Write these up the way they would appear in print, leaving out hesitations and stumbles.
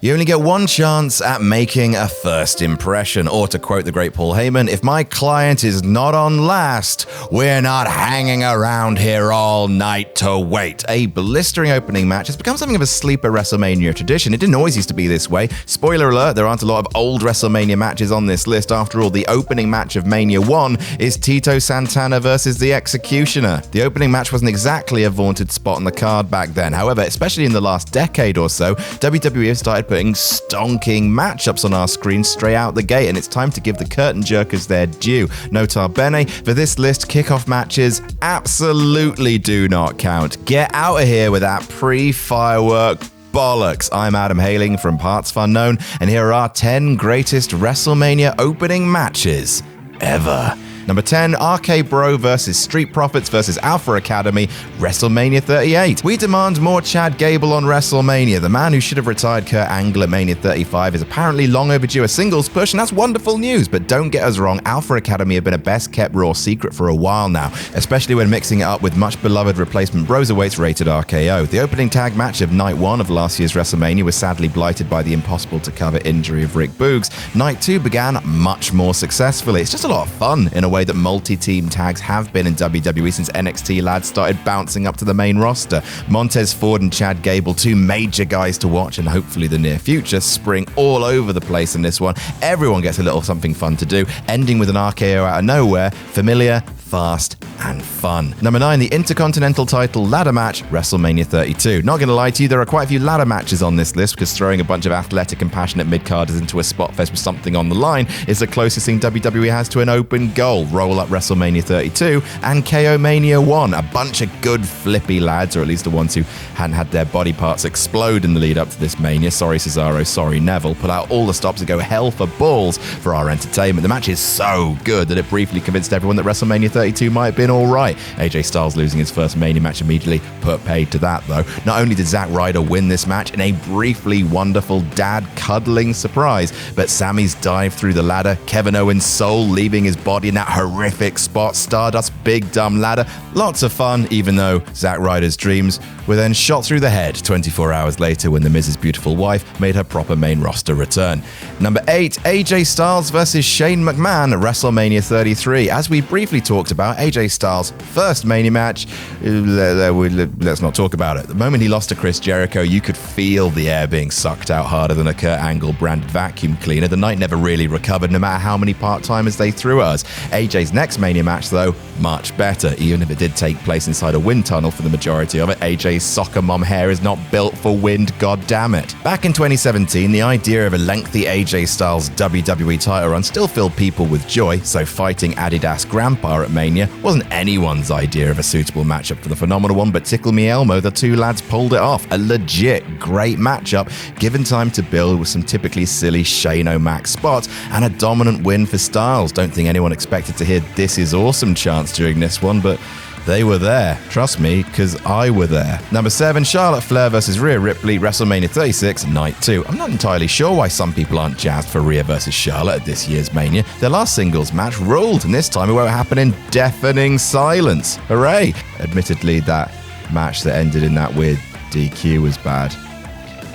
You only get one chance at making a first impression, or to quote the great Paul Heyman, if my client is not on last, we're not hanging around here all night to wait. A blistering opening match has become something of a sleeper WrestleMania tradition. It didn't always used to be this way. Spoiler alert, there aren't a lot of old WrestleMania matches on this list. After all, the opening match of Mania 1 is Tito Santana versus The Executioner. The opening match wasn't exactly a vaunted spot on the card back then. However, especially in the last decade or so, WWE have started putting stonking matchups on our screen straight out the gate, and it's time to give the curtain jerkers their due. Nota bene, for this list, kickoff matches absolutely do not count. Get out of here with that pre-firework bollocks. I'm Adam Hailing from partsFUNknown, and here are our 10 greatest WrestleMania opening matches ever. Number 10, RK Bro versus Street Profits versus Alpha Academy, WrestleMania 38. We demand more Chad Gable on WrestleMania. The man who should have retired Kurt Angle at Mania 35 is apparently long overdue a singles push, and that's wonderful news. But don't get us wrong, Alpha Academy have been a best-kept Raw secret for a while now, especially when mixing it up with much-beloved replacement Broserweights rated RKO. The opening tag match of Night 1 of last year's WrestleMania was sadly blighted by the impossible-to-cover injury of Rick Boogs. Night 2 began much more successfully. It's just a lot of fun in a way that multi-team tags have been in WWE since NXT lads started bouncing up to the main roster. Montez Ford and Chad Gable, two major guys to watch, and hopefully the near future, spring all over the place in this one. Everyone gets a little something fun to do, ending with an RKO out of nowhere, familiar, fast, and fun. Number 9, the Intercontinental title ladder match, WrestleMania 32. Not gonna lie to you, there are quite a few ladder matches on this list, because throwing a bunch of athletic and passionate mid-carders into a spot fest with something on the line is the closest thing WWE has to an open goal. Roll up WrestleMania 32 and KO Mania 1. A bunch of good flippy lads, or at least the ones who hadn't had their body parts explode in the lead up to this Mania. Sorry Cesaro, sorry Neville. Put out all the stops and go hell for balls for our entertainment. The match is so good that it briefly convinced everyone that WrestleMania 32 might have been alright. AJ Styles losing his first Mania match immediately put paid to that though. Not only did Zack Ryder win this match in a briefly wonderful dad-cuddling surprise, but Sammy's dive through the ladder, Kevin Owens' soul leaving his body in that horrific spot, Stardust's big dumb ladder. Lots of fun, even though Zack Ryder's dreams were then shot through the head 24 hours later when the Miz's beautiful wife made her proper main roster return. Number 8, AJ Styles versus Shane McMahon at WrestleMania 33. As we briefly talked about, AJ Styles' first Mania match, let's not talk about it. The moment he lost to Chris Jericho, you could feel the air being sucked out harder than a Kurt Angle branded vacuum cleaner. The night never really recovered, no matter how many part-timers they threw at us. AJ's next Mania match, though, much better. Even if it did take place inside a wind tunnel for the majority of it, AJ's soccer mom hair is not built for wind, goddammit. Back in 2017, the idea of a lengthy AJ Styles WWE title run still filled people with joy, so fighting Adidas Grandpa at Mania wasn't anyone's idea of a suitable matchup for the phenomenal one, but Tickle Me Elmo, the two lads pulled it off. A legit great matchup, given time to build with some typically silly Shane O'Mac spots, and a dominant win for Styles. Don't think anyone expected to hear "This is awesome" chants during this one, but they were there. Trust me, because I were there. Number 7, Charlotte Flair versus Rhea Ripley, WrestleMania 36, Night 2. I'm not entirely sure why some people aren't jazzed for Rhea versus Charlotte at this year's Mania. Their last singles match ruled, and this time it won't happen in deafening silence. Hooray! Admittedly, that match that ended in that weird DQ was bad.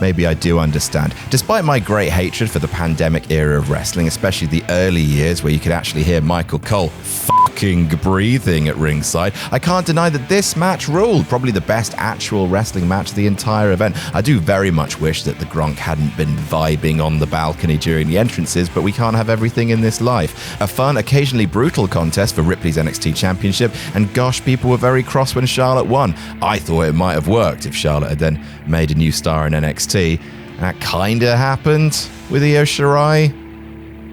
Maybe I do understand. Despite my great hatred for the pandemic era of wrestling, especially the early years where you could actually hear Michael Cole fucking breathing at ringside, I can't deny that this match ruled. Probably the best actual wrestling match of the entire event. I do very much wish that the Gronk hadn't been vibing on the balcony during the entrances, but we can't have everything in this life. A fun, occasionally brutal contest for Ripley's NXT Championship, and gosh, people were very cross when Charlotte won. I thought it might have worked if Charlotte had then made a new star in NXT. That kinda happened with Io Shirai,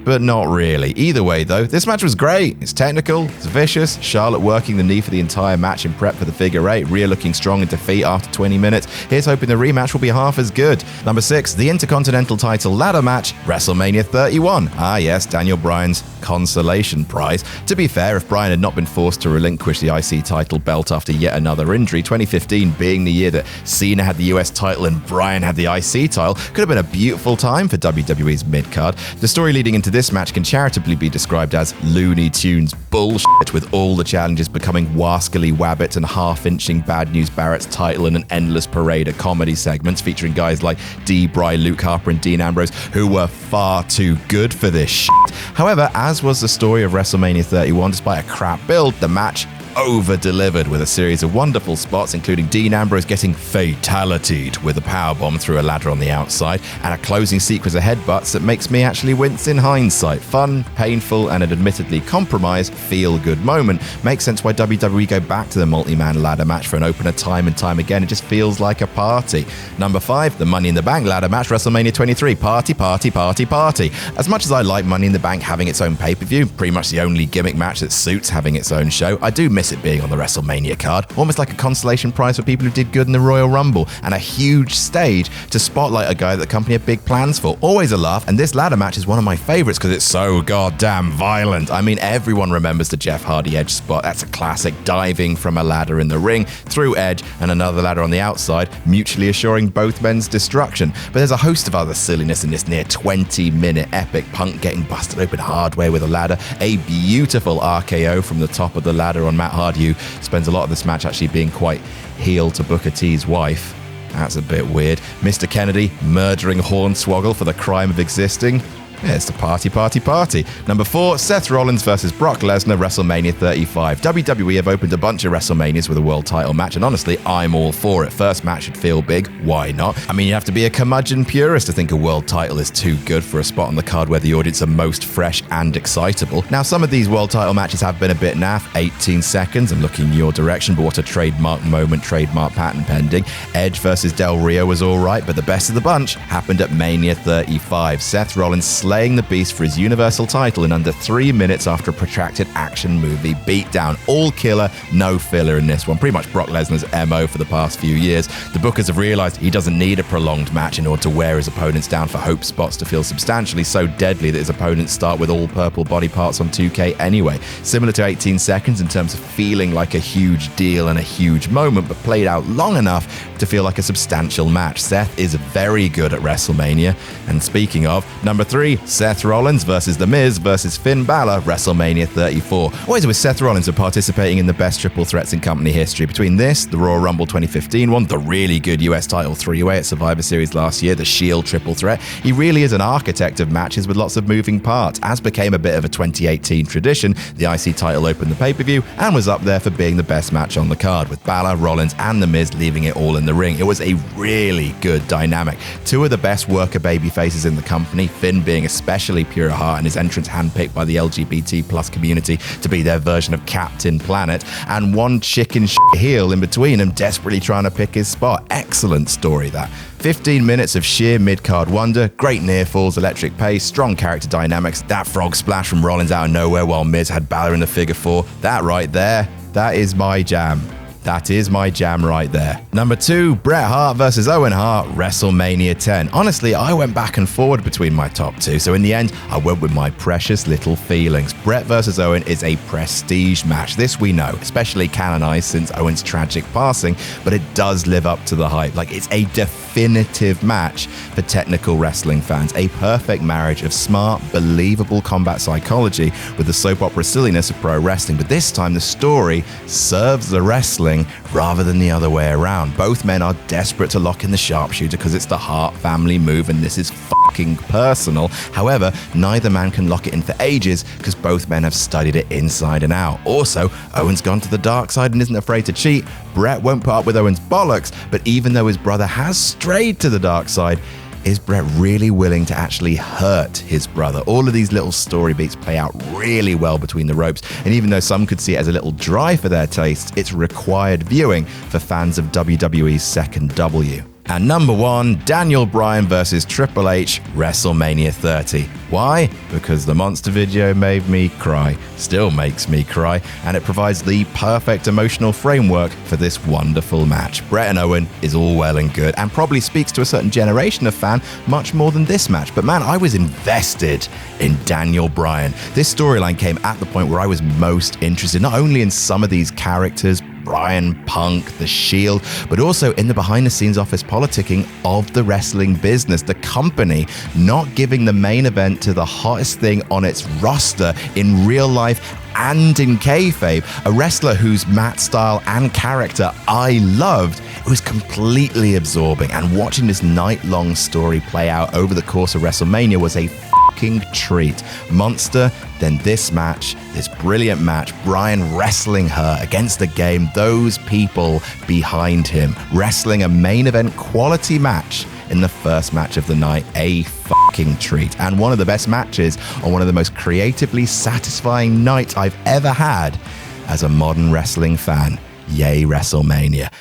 but not really. Either way though, this match was great. It's technical, it's vicious, Charlotte working the knee for the entire match in prep for the figure 8, Rhea looking strong in defeat after 20 minutes. Here's hoping the rematch will be half as good. Number 6, the Intercontinental title ladder match, WrestleMania 31. Ah yes, Daniel Bryan's consolation prize. To be fair, if Bryan had not been forced to relinquish the IC title belt after yet another injury, 2015 being the year that Cena had the US title and Bryan had the IC title, could have been a beautiful time for WWE's mid-card. The story leading into This match can charitably be described as Looney Tunes bullshit, with all the challenges becoming wascally wabbits and half-inching Bad News Barrett's title in an endless parade of comedy segments featuring guys like D. Bry, Luke Harper, and Dean Ambrose, who were far too good for this shit. However, as was the story of WrestleMania 31, despite a crap build, the match over-delivered with a series of wonderful spots, including Dean Ambrose getting fatalitied with a powerbomb through a ladder on the outside, and a closing sequence of headbutts that makes me actually wince in hindsight. Fun, painful, and an admittedly compromised feel-good moment. Makes sense why WWE go back to the multi-man ladder match for an opener time and time again. It just feels like a party. Number 5, the Money in the Bank ladder match, WrestleMania 23. Party, party, party, party. As much as I like Money in the Bank having its own pay-per-view, pretty much the only gimmick match that suits having its own show, I do miss it being on the WrestleMania card, almost like a consolation prize for people who did good in the Royal Rumble, and a huge stage to spotlight a guy that the company had big plans for. Always a laugh, and this ladder match is one of my favorites because it's so goddamn violent. I mean, everyone remembers the Jeff Hardy Edge spot. That's a classic, diving from a ladder in the ring, through Edge and another ladder on the outside, mutually assuring both men's destruction. But there's a host of other silliness in this near 20-minute epic. Punk getting busted open hard way with a ladder, a beautiful RKO from the top of the ladder on Matt Hardy, who spends a lot of this match actually being quite heel to Booker T's wife. That's a bit weird. Mr. Kennedy murdering Hornswoggle for the crime of existing. Yeah, it's the party, party, party. Number 4, Seth Rollins versus Brock Lesnar, WrestleMania 35. WWE have opened a bunch of WrestleManias with a world title match, and honestly, I'm all for it. First match should feel big. Why not? I mean, you have to be a curmudgeon purist to think a world title is too good for a spot on the card where the audience are most fresh and excitable. Now, some of these world title matches have been a bit naff. 18 seconds, I'm looking your direction, but what a trademark moment, trademark patent pending. Edge versus Del Rio was alright, but the best of the bunch happened at Mania 35. Seth Rollins slaying the Beast for his Universal title in under 3 minutes after a protracted action movie beatdown. All killer, no filler in this one. Pretty much Brock Lesnar's MO for the past few years. The bookers have realized he doesn't need a prolonged match in order to wear his opponents down for hope spots to feel substantially so deadly that his opponents start with all purple body parts on 2K anyway. Similar to 18 seconds in terms of feeling like a huge deal and a huge moment, but played out long enough to feel like a substantial match. Seth is very good at WrestleMania. And speaking of, number 3, Seth Rollins versus The Miz versus Finn Balor, WrestleMania 34. Always with Seth Rollins are participating in the best triple threats in company history. Between this, the Royal Rumble 2015 one, the really good US title 3-way at Survivor Series last year, the Shield triple threat, he really is an architect of matches with lots of moving parts. As became a bit of a 2018 tradition, the IC title opened the pay-per-view and was up there for being the best match on the card, with Balor, Rollins, and The Miz leaving it all in the ring. It was a really good dynamic. Two of the best worker baby faces in the company, Finn being especially pure heart and his entrance handpicked by the LGBT plus community to be their version of Captain Planet, and one chicken heel in between them desperately trying to pick his spot. Excellent story that. 15 minutes of sheer mid-card wonder, great near falls, electric pace, strong character dynamics, that frog splash from Rollins out of nowhere while Miz had Balor in the figure 4. That right there, that is my jam. That is my jam right there. Number 2, Bret Hart versus Owen Hart, WrestleMania 10. Honestly, I went back and forward between my top 2, so in the end, I went with my precious little feelings. Bret versus Owen is a prestige match. This we know, especially canonized since Owen's tragic passing, but it does live up to the hype. Like, it's a definitive match for technical wrestling fans. A perfect marriage of smart, believable combat psychology with the soap opera silliness of pro wrestling, but this time the story serves the wrestling rather than the other way around. Both men are desperate to lock in the sharpshooter because it's the Hart family move and this is fucking personal. However, neither man can lock it in for ages because both men have studied it inside and out. Also, Owen's gone to the dark side and isn't afraid to cheat. Bret won't put up with Owen's bollocks, but even though his brother has strayed to the dark side, is Bret really willing to actually hurt his brother? All of these little story beats play out really well between the ropes, and even though some could see it as a little dry for their tastes, it's required viewing for fans of WWE's second W. And number 1, Daniel Bryan versus Triple H, WrestleMania 30. Why? Because the monster video made me cry, still makes me cry, and it provides the perfect emotional framework for this wonderful match. Bret and Owen is all well and good, and probably speaks to a certain generation of fan much more than this match. But man, I was invested in Daniel Bryan. This storyline came at the point where I was most interested, not only in some of these characters, Bryan, Punk, The Shield, but also in the behind-the-scenes office politicking of the wrestling business. The company not giving the main event to the hottest thing on its roster in real life and in kayfabe, a wrestler whose mat style and character I loved. It was completely absorbing, and watching this night-long story play out over the course of WrestleMania was a fucking treat. Monster, then this match, this brilliant match, Bryan wrestling her against the game, those people behind him, wrestling a main event quality match in the first match of the night, a fucking treat, and one of the best matches on one of the most creatively satisfying nights I've ever had as a modern wrestling fan. Yay, WrestleMania.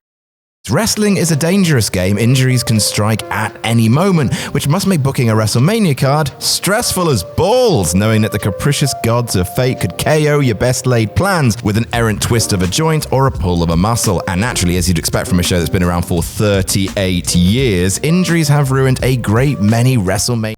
Wrestling is a dangerous game. Injuries can strike at any moment, which must make booking a WrestleMania card stressful as balls, knowing that the capricious gods of fate could KO your best laid plans with an errant twist of a joint or a pull of a muscle. And naturally, as you'd expect from a show that's been around for 38 years, injuries have ruined a great many WrestleMania